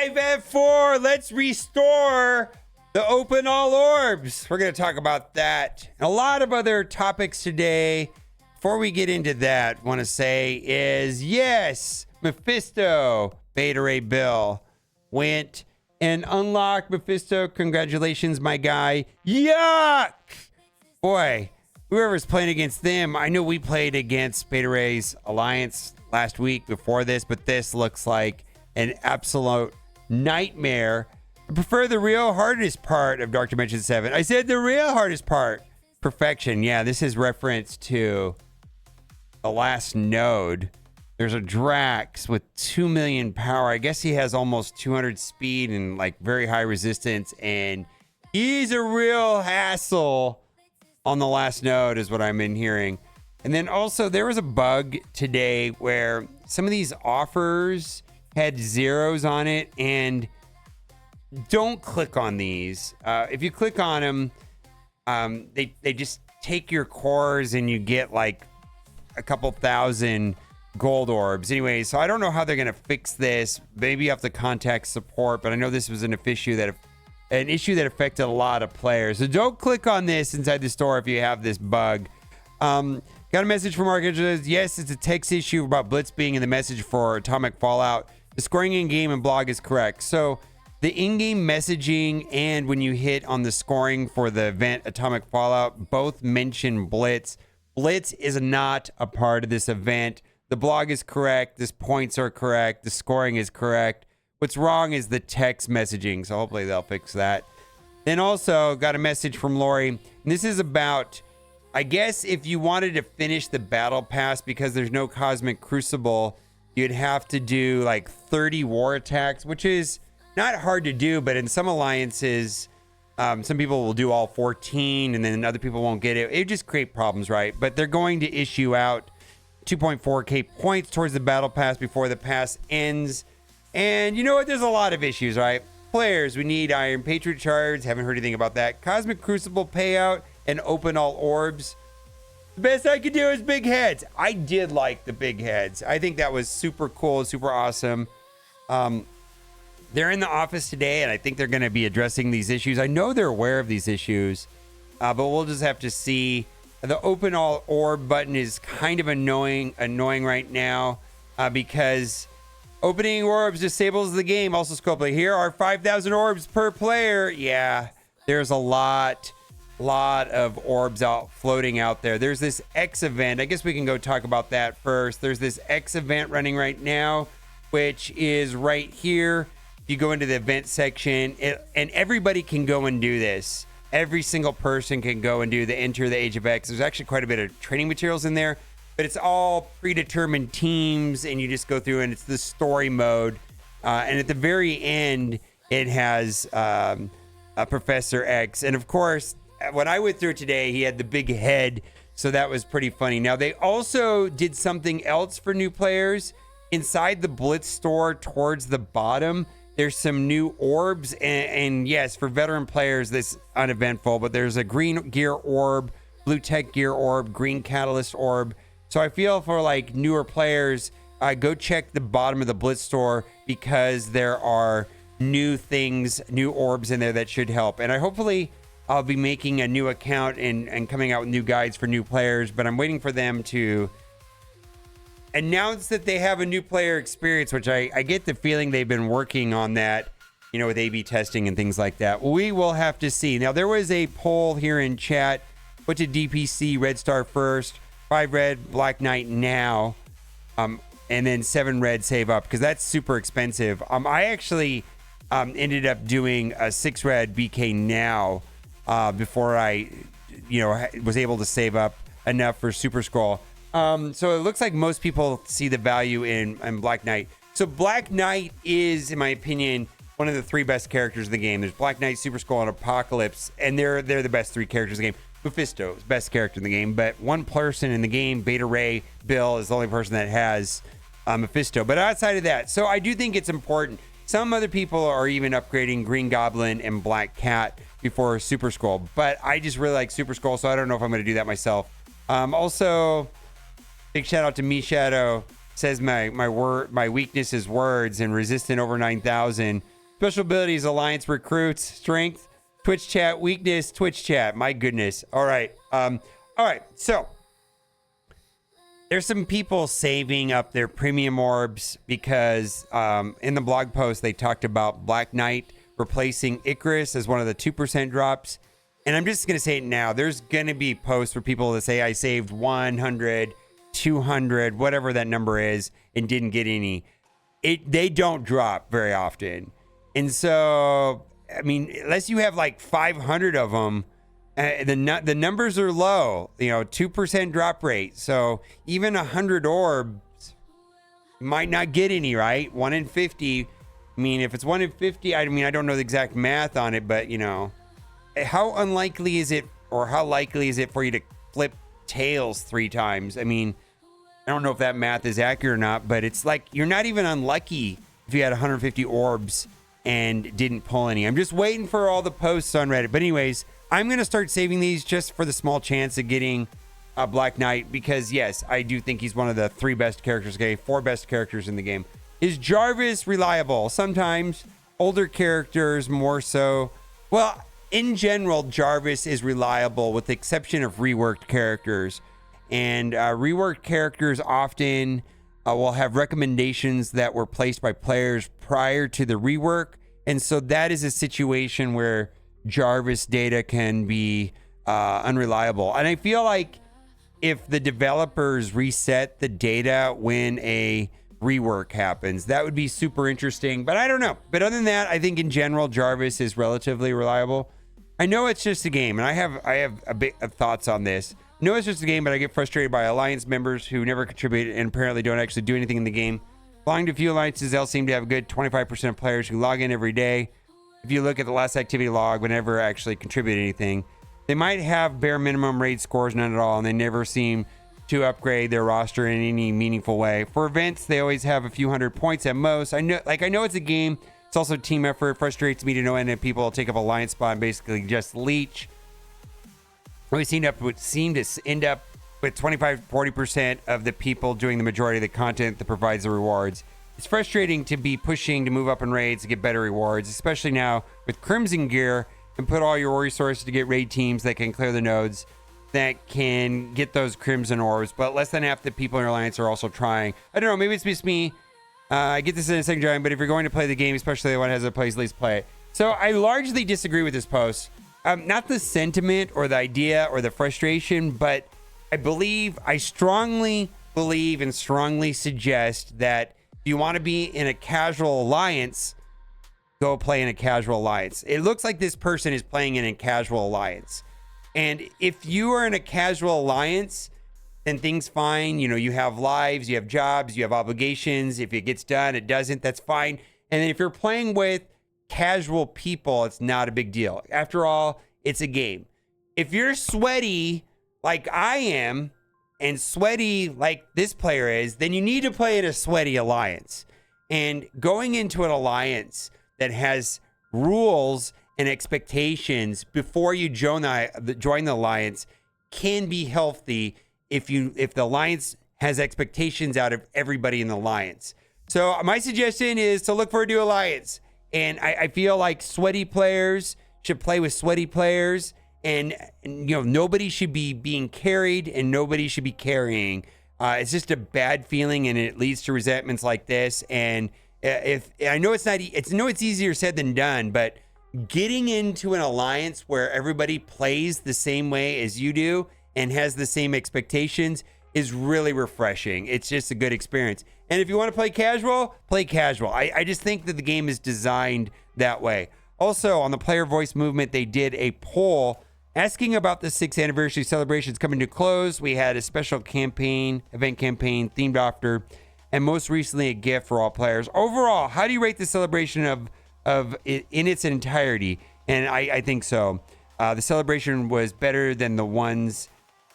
5F4. Let's restore the open all orbs. We're going to talk about that and a lot of other topics today. Before we get into that, want to say is yes, Mephisto Beta Ray Bill went and unlocked Mephisto. Congratulations, my guy. Yuck! Boy, whoever's playing against them, I know we played against Beta Ray's Alliance last week before this, but this looks like an absolute nightmare. I prefer the real hardest part of Dark Dimension 7. I said the real hardest part. Perfection. Yeah, this is reference to the last node. There's a DRAX with 2 million power. I guess he has almost 200 speed and like very high resistance. And he's a real hassle on the last node is what I'm hearing. And then also there was a bug today where some of these offers had zeros on it, and don't click on these. If you click on them, they just take your cores and you get like a couple thousand gold orbs. Anyway, so I don't know how they're gonna fix this. Maybe you have to contact support, but I know this was an issue that affected a lot of players. So don't click on this inside the store if you have this bug. Got a message from Mark. Yes, it's a text issue about Blitz being in the message for Atomic Fallout. The scoring in-game and blog is correct. So the in-game messaging and when you hit on the scoring for the event Atomic Fallout, both mention Blitz. Blitz is not a part of this event. The blog is correct. The points are correct. The scoring is correct. What's wrong is the text messaging. So hopefully they'll fix that. Then also got a message from Lori. And this is about, I guess if you wanted to finish the battle pass because there's no Cosmic Crucible, you'd have to do like 30 war attacks, which is not hard to do, but in some alliances, some people will do all 14 and then other people won't get it. It just create problems, right? But they're going to issue out 2.4k points towards the battle pass before the pass ends. And you know what? There's a lot of issues, right? Players, we need Iron Patriot shards. Haven't heard anything about that. Cosmic Crucible payout and open all orbs. The best I could do is big heads. I did like the big heads. I think that was super cool, super awesome. They're in the office today, and I think they're going to be addressing these issues. I know they're aware of these issues, but we'll just have to see. The open all orb button is kind of annoying right now because opening orbs disables the game. Also, Scopely, here are 5,000 orbs per player. Yeah, there's a lot of orbs out floating out there. There's this X event. I guess we can go talk about that first. There's this X event running right now, which is right here. You go into the event section, and everybody can go and do this. Every single person can go and do the Enter the Age of X. There's actually quite a bit of training materials in there, but it's all predetermined teams, and you just go through, and it's the story mode. And at the very end, it has a Professor X. And of course, when I went through today, he had the big head, so that was pretty funny. Now, they also did something else for new players. Inside the Blitz store towards the bottom, there's some new orbs. And yes, for veteran players, this uneventful, but there's a green gear orb, blue tech gear orb, green catalyst orb. So I feel for like newer players, go check the bottom of the Blitz store because there are new things, new orbs in there that should help. And I'll be making a new account and coming out with new guides for new players, but I'm waiting for them to announce that they have a new player experience, which I get the feeling they've been working on that, you know, with A/B testing and things like that. We will have to see. Now, there was a poll here in chat. What did DPC Red Star first? 5 red, Black Knight now, and then 7 red save up because that's super expensive. I actually ended up doing a 6 red BK now. Before I, was able to save up enough for Super Scroll. So it looks like most people see the value in Black Knight. So Black Knight is, in my opinion, one of the 3 best characters in the game. There's Black Knight, Super Scroll, and Apocalypse, and they're the best 3 characters in the game. Mephisto is best character in the game, but one person in the game, Beta Ray Bill, is the only person that has Mephisto. But outside of that, so I do think it's important. Some other people are even upgrading Green Goblin and Black Cat before Super Scroll, but I just really like Super Scroll, so I don't know if I'm going to do that myself. Also, big shout out to Me Shadow. Says my weakness is words and resistant over 9,000. Special abilities, Alliance recruits, strength, Twitch chat, weakness, Twitch chat. My goodness. All right. All right. So there's some people saving up their premium orbs because in the blog post, they talked about Black Knight replacing Icarus as one of the 2% drops. And I'm just going to say it now. There's going to be posts for people that say I saved 100, 200, whatever that number is, and didn't get any. They don't drop very often. And so, I mean, unless you have like 500 of them, the numbers are low, 2% drop rate. So even 100 orbs might not get any, right? 1 in 50. I mean, if it's 1 in 50, I mean, I don't know the exact math on it, but how unlikely is it, or how likely is it for you to flip tails 3 times? I mean, I don't know if that math is accurate or not, but it's like you're not even unlucky if you had 150 orbs and didn't pull any. I'm just waiting for all the posts on Reddit. But anyways, I'm going to start saving these just for the small chance of getting a Black Knight because, yes, I do think he's one of the 3 best characters, 4 best characters in the game. Is Jarvis reliable? Sometimes. Older characters more so. Well, in general, Jarvis is reliable with the exception of reworked characters. And reworked characters often will have recommendations that were placed by players prior to the rework. And so that is a situation where Jarvis data can be unreliable. And I feel like if the developers reset the data when a rework happens, that would be super interesting. But I don't know. But other than that, I think in general, Jarvis is relatively reliable. I know it's just a game, and I have a bit of thoughts on this. I know it's just a game, but I get frustrated by Alliance members who never contribute and apparently don't actually do anything in the game. Belonging to a few alliances, they'll seem to have a good 25% of players who log in every day. If you look at the last activity log, but never actually contribute anything, they might have bare minimum raid scores, none at all, and they never seem to upgrade their roster in any meaningful way. For events, they always have a few hundred points at most. I know it's a game. It's also team effort. It frustrates me to no end that people take up alliance spot and basically just leech. We seem to end up with 25-40% of the people doing the majority of the content that provides the rewards. It's frustrating to be pushing to move up in raids to get better rewards, especially now with Crimson gear, and put all your resources to get raid teams that can clear the nodes that can get those Crimson orbs, but less than half the people in your alliance are also trying. I don't know, maybe it's just me. I get this in a second, Giant, but if you're going to play the game, especially the one that has a place, at least play it. So I largely disagree with this post. Not the sentiment or the idea or the frustration, but I strongly believe and strongly suggest that if you want to be in a casual alliance, go play in a casual alliance. It looks like this person is playing in a casual alliance. And if you are in a casual alliance, then things fine. You have lives, you have jobs, you have obligations. If it gets done, it doesn't, that's fine. And then if you're playing with casual people, it's not a big deal. After all, it's a game. If you're sweaty like I am and sweaty like this player is, then you need to play in a sweaty alliance. And going into an alliance that has rules and expectations before you join the alliance can be healthy if the alliance has expectations out of everybody in the alliance. So my suggestion is to look for a new alliance. And I feel like sweaty players should play with sweaty players, and nobody should be being carried and nobody should be carrying. It's just a bad feeling, and it leads to resentments like this. And if I know it's easier said than done, but getting into an alliance where everybody plays the same way as you do and has the same expectations is really refreshing. It's just a good experience. And if you want to play casual, play casual. I just think that the game is designed that way. Also, on the player voice movement, they did a poll asking about the 6th anniversary celebrations coming to close. We had a special event campaign themed after, and most recently a gift for all players. Overall, how do you rate the celebration of it in its entirety? And I think so. The celebration was better than the ones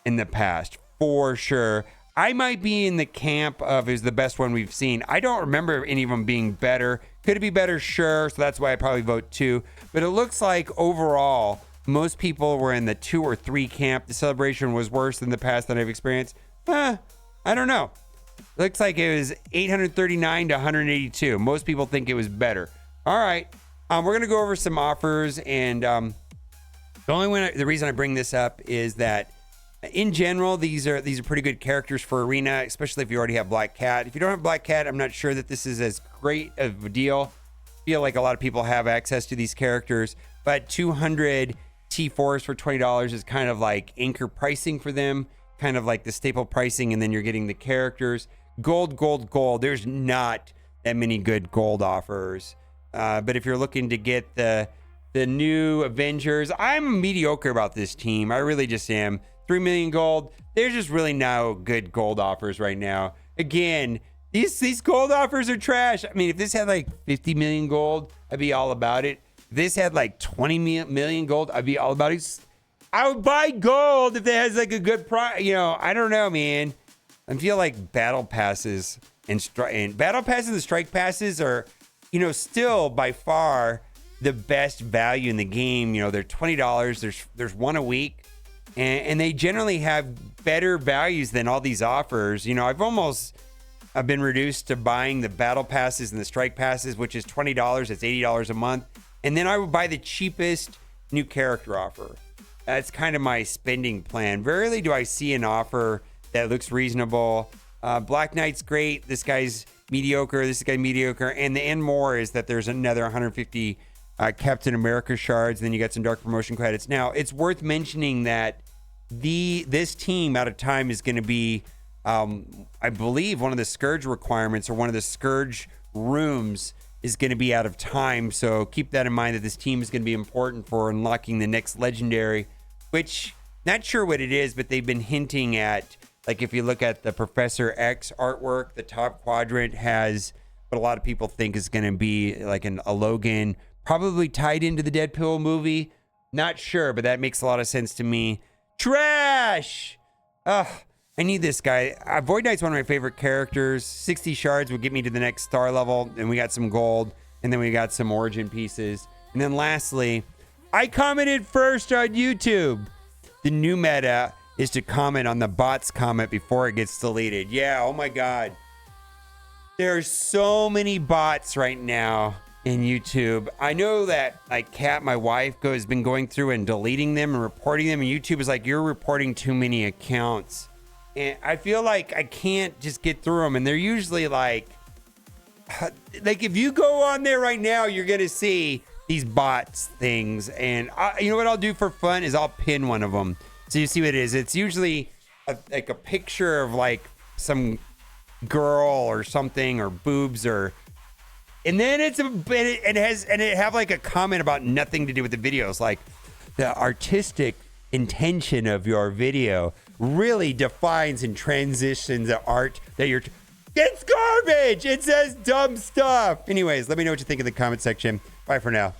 in the past, for sure. I might be in the camp of is the best one we've seen. I don't remember any of them being better. Could it be better? Sure. So that's why I probably vote 2. But it looks like overall, most people were in the 2 or 3 camp. The celebration was worse than the past that I've experienced. I don't know. Looks like it was 839 to 182. Most people think it was better. All right. We're going to go over some offers, and the reason I bring this up is that in general, these are pretty good characters for Arena, especially if you already have Black Cat. If you don't have Black Cat, I'm not sure that this is as great of a deal. I feel like a lot of people have access to these characters, but 200 T4s for $20 is kind of like anchor pricing for them, kind of like the staple pricing, and then you're getting the characters. Gold. There's not that many good gold offers. But if you're looking to get the new Avengers, I'm mediocre about this team. I really just am. 3 million gold. There's just really no good gold offers right now. Again, these gold offers are trash. I mean, if this had like 50 million gold, I'd be all about it. If this had like 20 million gold, I'd be all about it. I would buy gold if it has like a good price. You know, I don't know, man. I feel like battle passes and strike passes are, you know, still by far the best value in the game. You know, they're $20. There's one a week, and they generally have better values than all these offers. You know, I've been reduced to buying the battle passes and the strike passes, which is $20. It's $80 a month. And then I would buy the cheapest new character offer. That's kind of my spending plan. Rarely do I see an offer that looks reasonable. Black Knight's great. This guy's mediocre. This guy's mediocre. And the end more is that there's another 150 Captain America shards. And then you got some dark promotion credits. Now, it's worth mentioning that this team out of time is going to be, I believe, one of the Scourge requirements or one of the Scourge rooms is going to be out of time. So keep that in mind, that this team is going to be important for unlocking the next legendary, which not sure what it is, but they've been hinting at, like if you look at the Professor X artwork, the top quadrant has what a lot of people think is going to be like a Logan, probably tied into the Deadpool movie. Not sure, but that makes a lot of sense to me. Trash! Ugh. I need this guy. Void Knight's one of my favorite characters. 60 shards would get me to the next star level. And we got some gold. And then we got some origin pieces. And then lastly, I commented first on YouTube. The new meta is to comment on the bot's comment before it gets deleted. Yeah, oh my God. There's so many bots right now in YouTube. I know that like Kat, my wife, has been going through and deleting them and reporting them. And YouTube is like, you're reporting too many accounts. And I feel like I can't just get through them. And they're usually like if you go on there right now, you're going to see these bots things. And you know what I'll do for fun is I'll pin one of them. So you see what it is. It's usually like a picture of like some girl or something, or boobs, or, and then it have like a comment about nothing to do with the videos. Like, the artistic intention of your video really defines and transitions the art that you're. It's garbage. It says dumb stuff. Anyways, let me know what you think in the comment section. Bye for now.